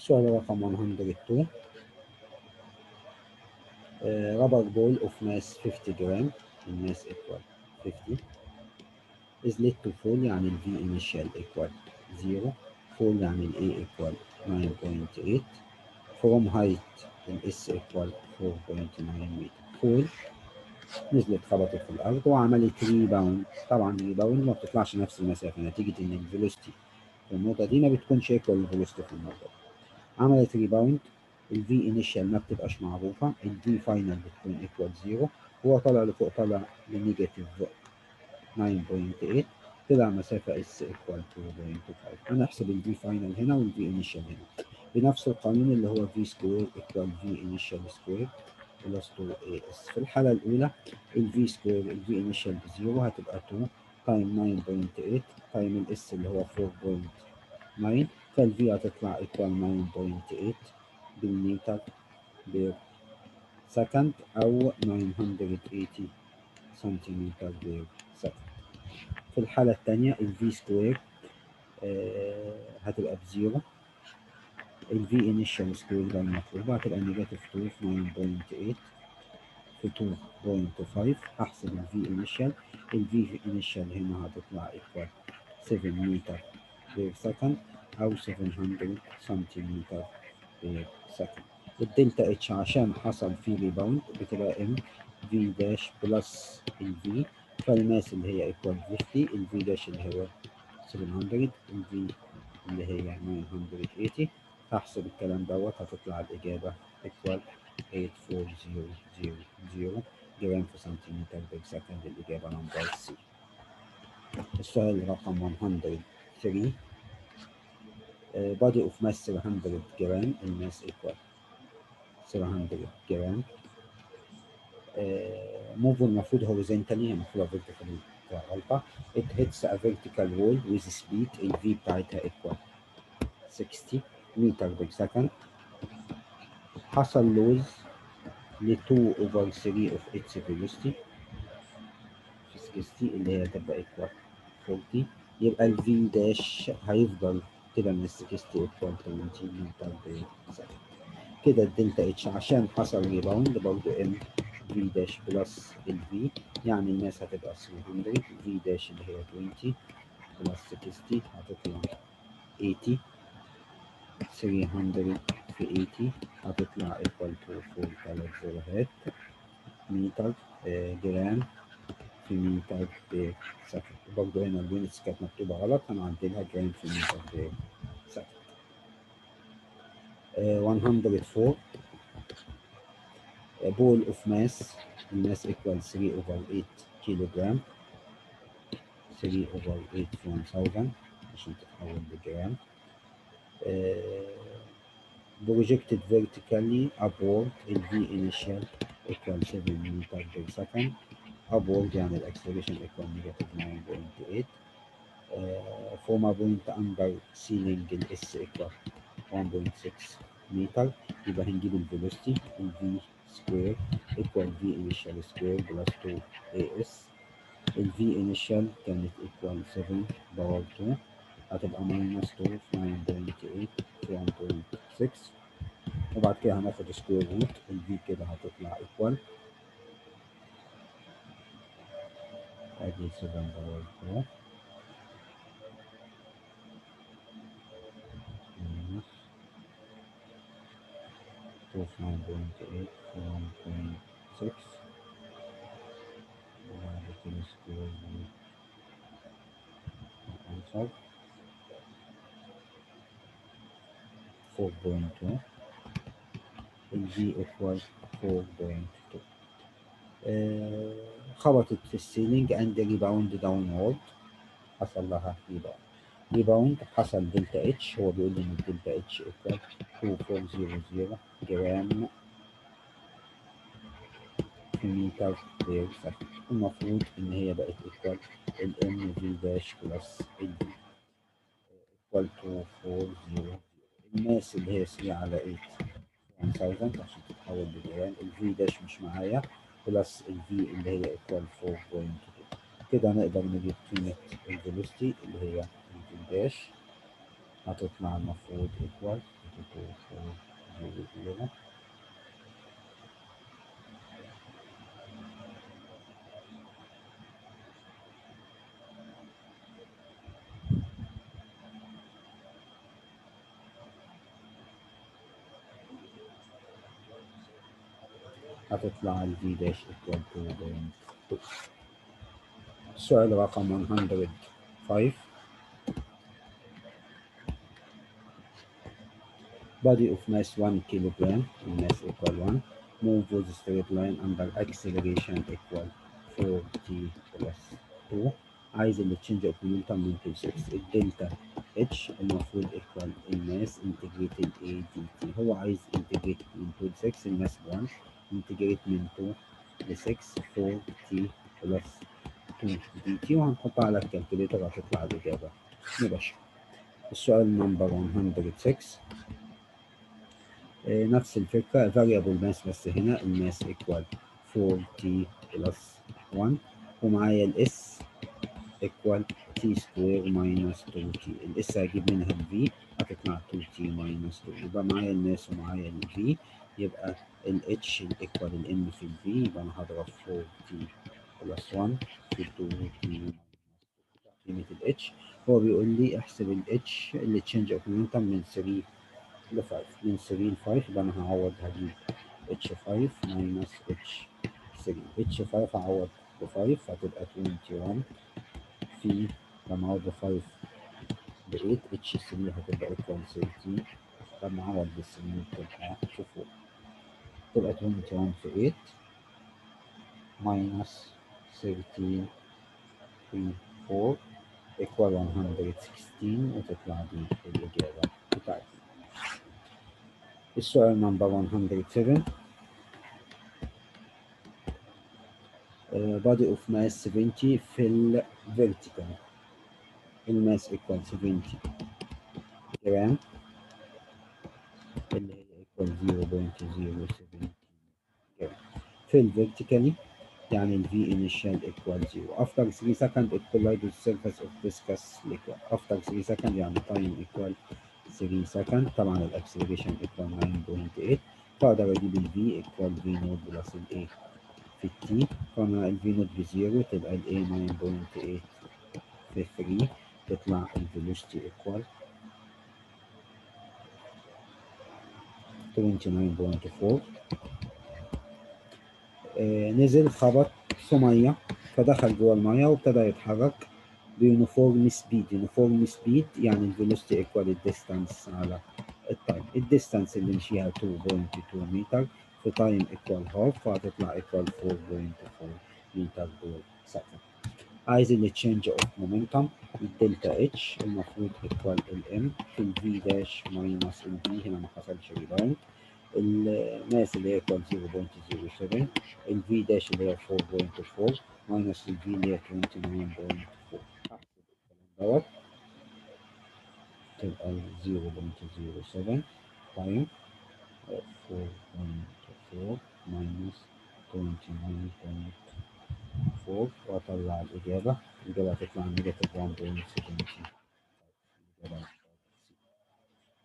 السؤال رقم 102. rubber ball of mass 50 gram in mass equal 50 is let to fall يعني ال V initial equal 0 fall يعني ال A equal 9.8 from height ال S equal 4.9 meter fall نزلت خبطت في الأرض وعملت ريباوند. طبعا ريباوند ما بتطلعش نفس المسافة نتيجة إن الفيلوسيتي في النقطة دي ما بتكونش ايكوال الفيلوسيتي في النقطة دي. عملت ريباوند ال V initial ما بتبقاش معروفة، ال V final بتكون ايكوال 0 هو طالع لفوق طالع لنيجاتيف 9.8 طلع مسافة S equal 2.5. هنحسب ال V final هنا وال V initial هنا بنفس القانون اللي هو V square equal V initial square plus 2AS. في الحالة الأولى ال V square ال V initial بزيرو هتبقى 2 تايم 9.8 تايم ال S اللي هو 4.9 فال V هتطلع equal 9.8 بالمتر بير سكند أو 980 سنتيمتر بير سكند. في الحالة الثانية ال V square هتبقى بزيرو ال V initial square ده المطلوبة هتبقى نيجاتيف 2 في 9.8 في 2.5 هحسب ال V initial. ال V initial هنا هتطلع equal 7 متر بير سكند أو 700 سنتيمتر بير سكند. الدلتا اتش عشان حصل فيه ريباوند بتبقى ام في داش بلس ال V فالماس اللي هي equal 50 ال V داش اللي هو 700 ال V اللي هي 980 هحسب الكلام دوت هتطلع الإجابة equal 84000 جرام في سنتيمتر بير سكند. الإجابة نمبر سي. السؤال رقم 103. body of mass 700 جرام الماس equal 700 جرام. move المفروض horizontally المفروض vertically غلطة. it hits a vertical wall with speed ال V بتاعتها equal 60 متر بير سكند. حصل لوز ل 2 over 3 of its velocity في 60 اللي هي تبقى equal 40 يبقى ال V داش هيفضل كده من ال 60 equal 20 متر بير سكند. كده الدلتا اتش عشان حصل ريباوند برضه ام في داش بلس ال في يعني الماس هتبقى 300 في داش اللي هي 20 بلس 60 هتطلع 80 300 في 80 هتطلع equal to 4 3 زيروهات متر جرام في متر بير سكند. برضه هنا اليونتس كانت مكتوبة غلط هنعدلها جرام في متر بير سكند. 104 ball of mass mass equal 3 over 8 kilogram 3 over 8 في 1000 عشان تتحول لجرام. projected vertically upward ال V initial equal 7 meter per second upward يعني الاكسلريشن equal negative 9.8 from a point under ceiling ال S equal 1.6 متر يبقى هنجيب الفيلوسيتي ال V square equal V initial square plus 2AS. ال V initial كانت equal 7 باور 2 هتبقى minus 2 في 9.8 في 1.6 وبعد كده هناخد سكوير روت ال V كده هتطلع equal ادي 7 باور 2 minus 2 في 9.8 في 1.6 وبعد كده سكوير روت الأنسر 4.2 ال V equal 4.2 خبطت في السيلينج and rebound downward حصل لها ريباوند حصل دلتا اتش هو بيقول لي ان الدلتا اتش equal 2400 جرام في متر بير سكند. المفروض ان هي بقت equal ال M V داش بلس ال V equal 2400. الماس اللي هي 3 على 8 1000 عشان تتحول لجرام ال V داش مش معايا بلس ال V اللي هي equal 4.2 كده نقدر نجيب قيمة الفيلوسيتي اللي هي ال V داش هتطلع المفروض equal 0. هتطلع ال V dash equal 2.2. السؤال رقم 105. Body of mass 1 kilogram, mass equal 1, move with straight line under acceleration equal 4t plus 2. عايز ال change of momentum من 2 6. الدلتا h المفروض equal الماس integrate ال a dt. هو عايز integrate من 2 ل 6 الماس 1 integrate من 2 ل 6 4t plus 2 dt وهنحطها على الكالكوليتر هتطلع الإجابة مباشرة. السؤال نمبر 106. نفس الفكرة variable mass بس هنا الماس equal 4t plus 1 ومعايا ال s equal t square minus 2t. ال s هجيب منها ال v هتطلع 2t minus 2 يبقى معايا الماس ومعايا ال v يبقى ال h equal ال m في ال v يبقى أنا هضرب 4t plus 1 في 2t قيمة ال h. هو بيقول لي احسب ال h اللي change of momentum من 3 ل 5 من 3 ل 5 يبقى انا هعوض هجيب h5 minus h3 h5 هعوض ب 5 هتبقى 21 في لما اعوض ب 5 ب 8 h3 هتبقى equal 13 لما اعوض ب 3 تبقى 4 تبقى 21 في 8 minus 13 في 4 equal 116 وتطلع دي الإجابة بتاعتنا. السؤال نمبر 107. body of mass 70 في ال vertical الماس equal 70 جرام اللي هي equal 0.070 جرام. في ال vertically يعني ال V initial equal 0. After 3 seconds it collide with surface of viscous liquid. After 3 seconds يعني time equal 3 seconds. طبعا ال acceleration equal 9.8 فأقدر أجيب ال V equal V نوت بلس ال A في التي فأنا ال V نوت بزيرو تبقى ال A 9.8 في 3 تطلع ال velocity equal 29.4. نزل خبط في ميه فدخل جوه الميه وابتدى يتحرك بيونيفورم سبيد. يونيفورم سبيد يعني الفيلوسيتي ايكوال الديستانس على التايم. الديستانس اللي مشيها 2.2 متر في تايم ايكوال هاف فهتطلع ايكوال 4.4 متر بير سكند. عايز ال change of momentum الدلتا اتش المفروض ايكوال الام في الفي داش ماينس الفي هنا ما حصلش ريباوند. الماس اللي هي equal 0.07 الفي داش اللي هي 4.4 ماينس الفي اللي هي 29.4. احسب الكلام دوت تبقى 0.07 تايم 4.4 ماينس 29.4 واطلع الإجابة. الإجابة هتطلع نيجاتيف 1.70.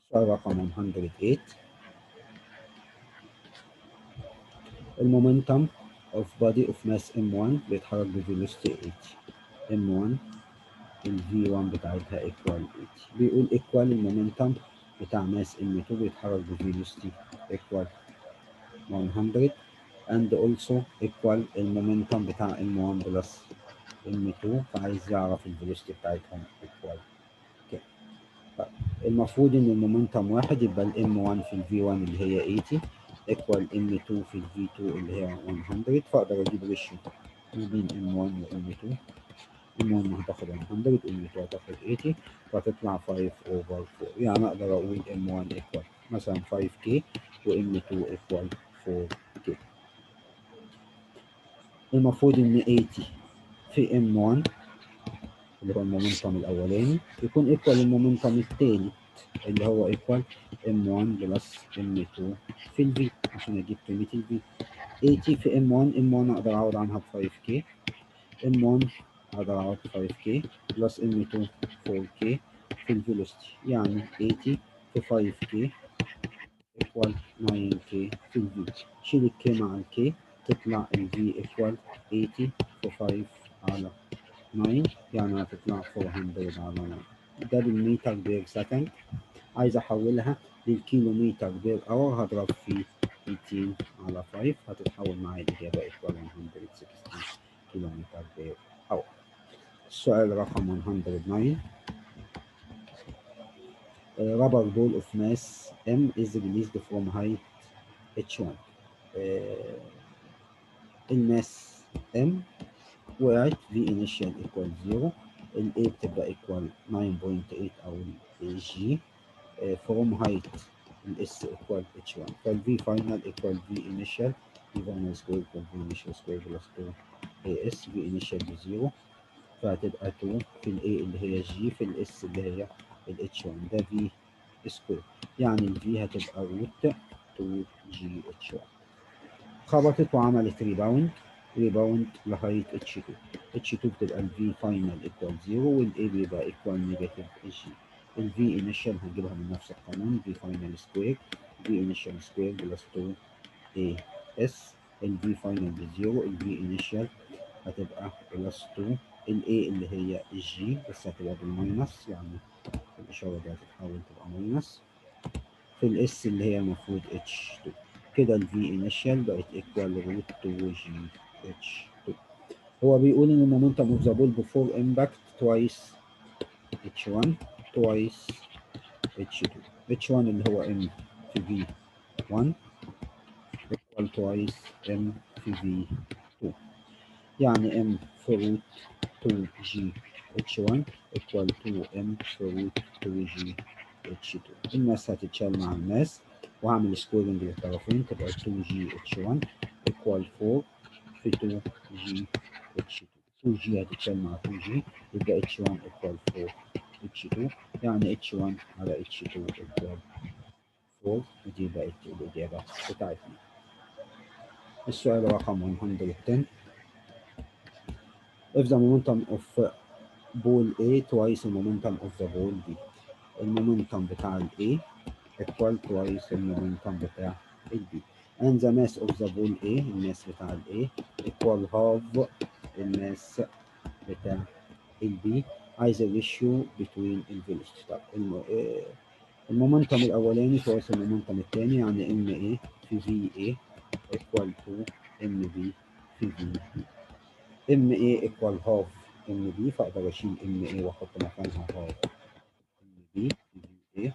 السؤال رقم 108. المومنتم of body of mass m1 بيتحرك بفيلوسيتي 80 m1 ال v1 بتاعتها equal 80. بيقول equal المومنتم بتاع ماس m2 بيتحرك بفيلوسيتي equal 100 and also equal المومنتم بتاع m1 بلس m2 فعايز يعرف الفيلوسيتي بتاعتهم equal كام. طيب المفروض ان المومنتم واحد يبقى ال m1 في ال v1 اللي هي 80 equal m2 في ال v2 اللي هي 100 فاقدر اجيب ريشيو ما بين m1 و m2. m1 هتاخد 100 m2 هتاخد 80 فتطلع 5 over 4 يعني اقدر اقول m1 equal مثلا 5k و m2 equal 4k. المفروض ان 80 في m1 اللي هو المومنتم الاولاني يكون equal المومنتم الثاني اللي هو equal m1 بلس m2 في ال v عشان اجيب قيمة ال v. 80 في m1 اقدر اعوض عنها ب 5k m1 اقدر اعوض 5k بلس m2 4k في الفيلوسيتي يعني 80 في 5k equal 9k في ال v. شيل ال k مع ال k تطلع ال v equal 80 في 5 على 9 يعني هتطلع 400 على 9. ده بالمتر بير سكند. عايز احولها للكيلومتر بير اور هضرب في 18 على 5 هتتحول معايا الاجابه equal 160 كيلومتر بير اور. السؤال رقم 109. rubber ball of mass m is released from height h1. الماس m وقعت v initial equal 0. ال a بتبقى equal 9.8 او ال g from height ال s equal h1. فال v final equal v initial v final square equal v initial square plus 2 as v initial ب0 فهتبقى 2 في ال a اللي هي g في ال s اللي هي ال h1 ده v سكوير يعني ال v هتبقى روت 2 جي h1. خبطت وعملت ريباوند لغايه h2. h2 بتبقى ال v final equal 0 وال a بيبقى equal negative g. ال v initial هنجيبها من نفس القانون v final square v initial square plus 2 as ال v final ب0 ال v initial هتبقى plus 2 ال a اللي هي الجي بس هتبقى بالماينس يعني الإشارة دي هتتحول تبقى ماينس في الاس اللي هي المفروض H2. كده ال V initial بقت equal root 2 G H2. هو بيقول إن المومنتم of the ball before impact twice H1 twice H2. H1 اللي هو M في V1 equal twice M في V2 يعني M في root 2 G H1 equal 2M في root 2 G H2. الماس هتتشال مع الماس وهعمل سكويرنج للطرفين تبقى 2G H1 equal 4 في 2G H2. 2G هتتشال مع 2G يبقى H1 equal 4 H2 يعني H1 على H2 equal 4 ودي بقت الإجابة بتاعتنا. السؤال رقم 110. If the momentum of ball A twice the momentum of the ball B. المومنتم بتاع ال A equal twice المومنتم بتاع ال B. And the mass of the ball A الماس بتاع ال A equal half الماس بتاع ال B. عايز الريشيو between ال velocity. طب المومنتم الأولاني twice المومنتم الثاني يعني MA في VA equal to MB في VB. MA equal half MB فأقدر أشيل MA وأحط مكانها half MB في VA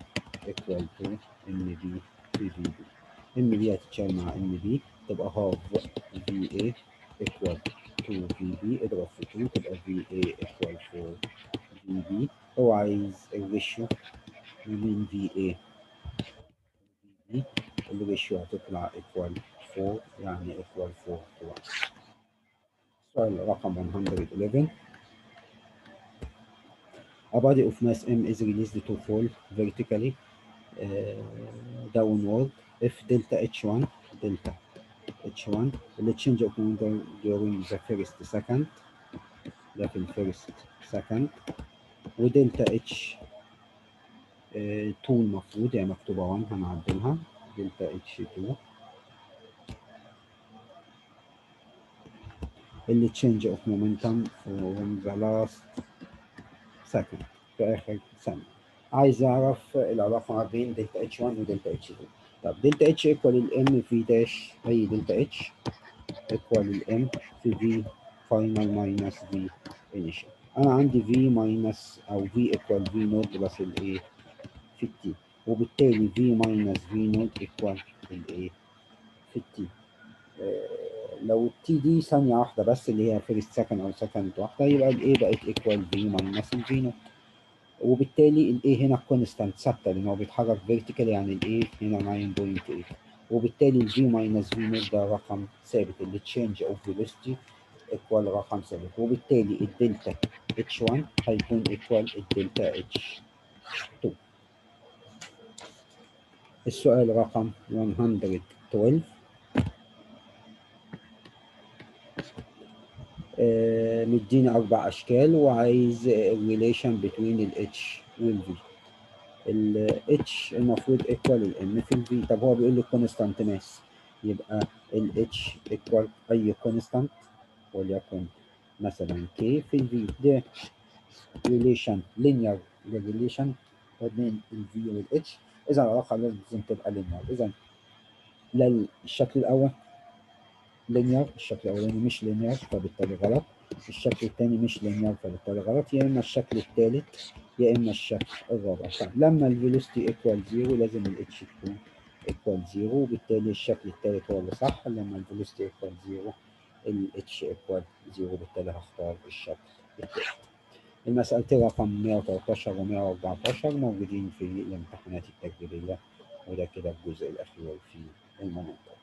equal to MB في VB. MB هتتشال مع MB تبقى half VA equal to VB اضرب في 2 تبقى VA equal to VB. هو عايز الريشيو من VA و VB الريشيو هتطلع equal 4 يعني equal 4 to 1. سؤال رقم 111. A body of mass m is released to fall vertically downward if delta h1 the change of momentum during the first second ده في الفيرست second ودلتا اتش 2 المفروض يعني مكتوبة 1 هنعدلها دلتا اتش 2 اللي change of momentum from the last second في آخر ثانية. عايز أعرف العلاقة ما بين دلتا اتش 1 ودلتا اتش 2. طب دلتا اتش ايكوال الام في داش أي دلتا اتش ايكوال الام في في فاينل ماينس في انيشال. أنا عندي في ماينس أو في ايكوال في نوت بلس الايه في التي وبالتالي في ماينس في نوت ايكوال الايه في التي. لو التي دي ثانية واحدة بس اللي هي فيرست سكند أو سكند واحدة يبقى الايه بقت ايكوال في ماينس الفي نوت وبالتالي الاي هنا كونستانت ثابته لان هو بيتحرك فيرتيكال يعني الاي هنا 9.8 وبالتالي الفي ماينس في نوت ده رقم ثابت اللي تشينج اوف فيلوسيتي ايكوال رقم ثابت وبالتالي الدلتا اتش 1 هيكون ايكوال الدلتا اتش 2. السؤال رقم 112. مديني 4 أشكال وعايز الريليشن بين الاتش والفي. ال H المفروض ايكوال الام في الفي. طب هو بيقول لي كونستانت ماس، يبقى ال H ايكوال اي كونستانت وليكن مثلا K في الفي. ده ريليشن لينير ريليشن بين الفي والاتش. اذا العلاقه لازم تبقى لينير. اذا لا الشكل الاول لينير، الشكل الاولاني مش لينير فبالتالي غلط، الشكل الثاني مش لينير فبالتالي غلط، يا اما الشكل الثالث يا اما الشكل الرابع. طب لما الفيلوسيتي ايكوال زيرو لازم الاتش تكون ايكوال زيرو، وبالتالي الشكل الثالث هو اللي صح. لما الفيلوسيتي ايكوال زيرو الاتش ايكوال زيرو، بالتالي هختار الشكل الثالث. المسألتين رقم 113 و 114 موجودين في الامتحانات التجريبية، وده كده الجزء الأخير في المناطق.